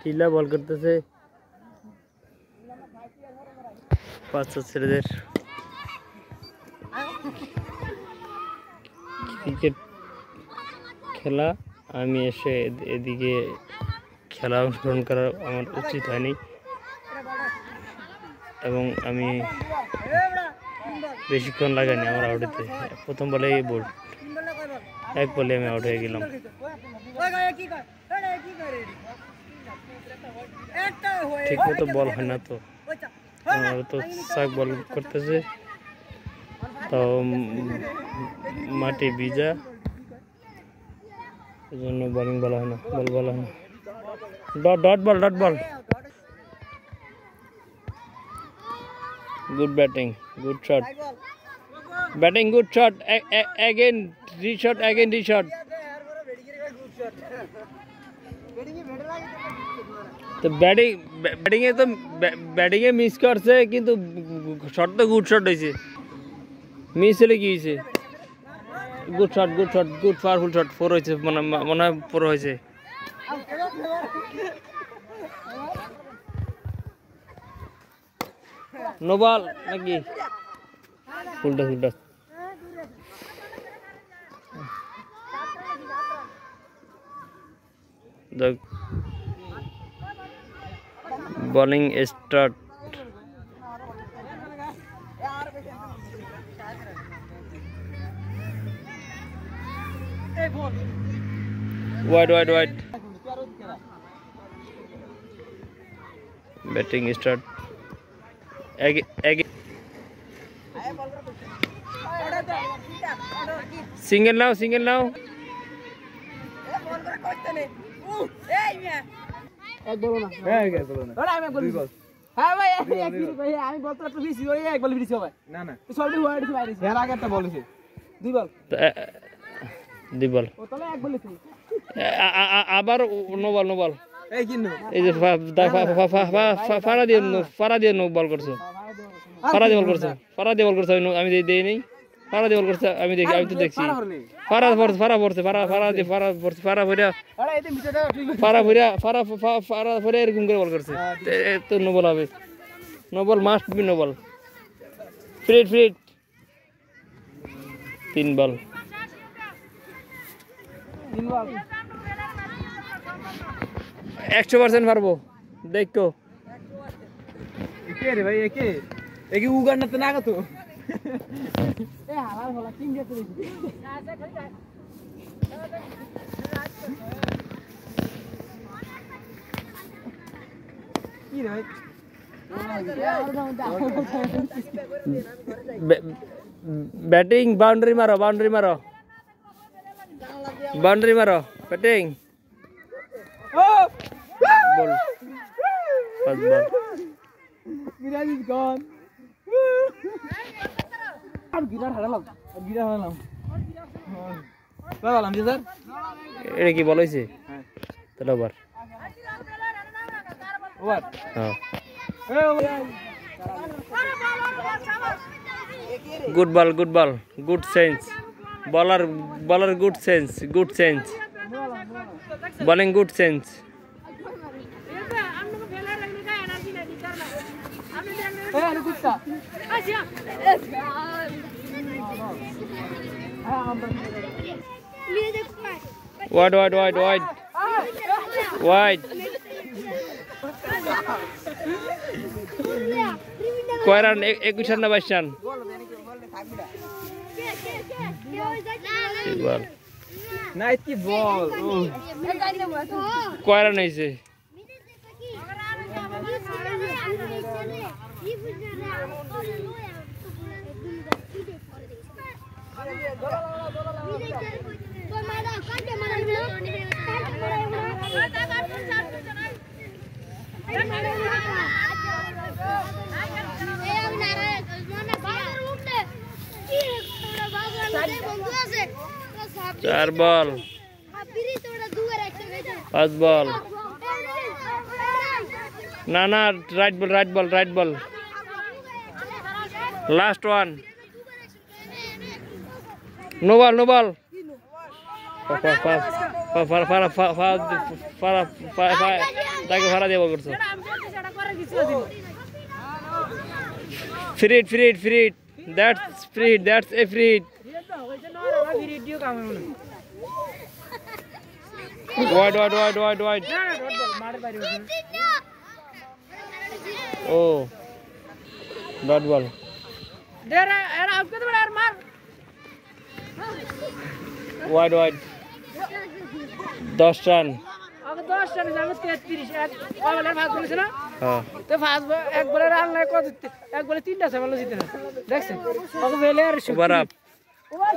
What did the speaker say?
টিলা বল করতেছে বাচ্চা ছেলেদের ক্রিকেট খেলা। আমি এসে এদিকে খেলা অংশগ্রহণ করা আমার উচিত হয়নি এবং আমি বেশিক্ষণ লাগাইনি আমার আউট হতে। প্রথম বলেই বোল্ড, এক বলে আমি আউট হয়ে গেলাম। ঠিক মতো বল হয় না তো, তো শাক বল করতেছে তো মাটি ভিজা, এই জন্য বোলিং বলা হয় না, বল বলা হয় না। Dot ball, dot ball. Good batting, good shot. Batting, good shot. Again, reshot, again reshot. তো ব্যাটিং এ মিস করছে, কিন্তু শট তো গুড শট হয়েছে। মিস হলে কি হয়েছে? Good shot, good shot, good powerful shot. 4 হয়েছে, মনে হয় 4 হয়েছে। নো বল নাকি? উল্টা উল্টা। The bowling start. Wide. Batting start. Again. Single now. এক বলো না। হ্যাঁ এক বলো না। ওরা আমি বলি। হ্যাঁ ভাই আমি বলতে তো দিছি ওই এক বল দিছি ভাই। না সবই হয়ে গেছে বাইরে। এর আগে একটা বলেছে। দুই বল। ও তাহলে এক বলেছে। আবার নো বল। এই কি নো? এই যে ফারা দিয়ে নো বল করছে। ফারা দিয়ে বল করছে। আমি দেই নাই। ফারা দিয়ে বল করছে, আমি তো দেখছি। ফারা ভরে এরকম করে বল করছে, তো নো বল হবে। No ball, must be no ball. Free hit 3 ball. 100% পারবো, দেখো। কে রে ভাই? একে উগান্ডাতে না গো তো। এ হালাল হলা টিম দিয়ে তুই। কি রে ভাই? ব্যাটিং বাউন্ডারি মারো। Batting ball. 5 ball. Miran is gone. Girar হারালাম। বাবালাম জি স্যার। এটা কি বল হইছে? হ্যাঁ। তাহলে ওভার। হ্যাঁ। Good ball. Good sense. বলার good sense. Bowling good sense. Wide. কয় রান? 21 রান না 22 রান? নাইস বল। কয় রান হয়েছে? চার বল। 5 বল। না right ball. Last one. No ball. তাকে ভাড়া দিয়ে বল করছো free hit free hit free hit that's a free hit wide ও ডট বল ওয়াইড 10 রান আগে 10 রানে যাবে 33 এক বলের ভাগ করেছে না হ্যাঁ তো ফার্স্ট এক বলে রান লাগে কত এক বলে 3টা সামনে জিতে না দেখছেন ওকে বেলে আর ওভার আপ ওভার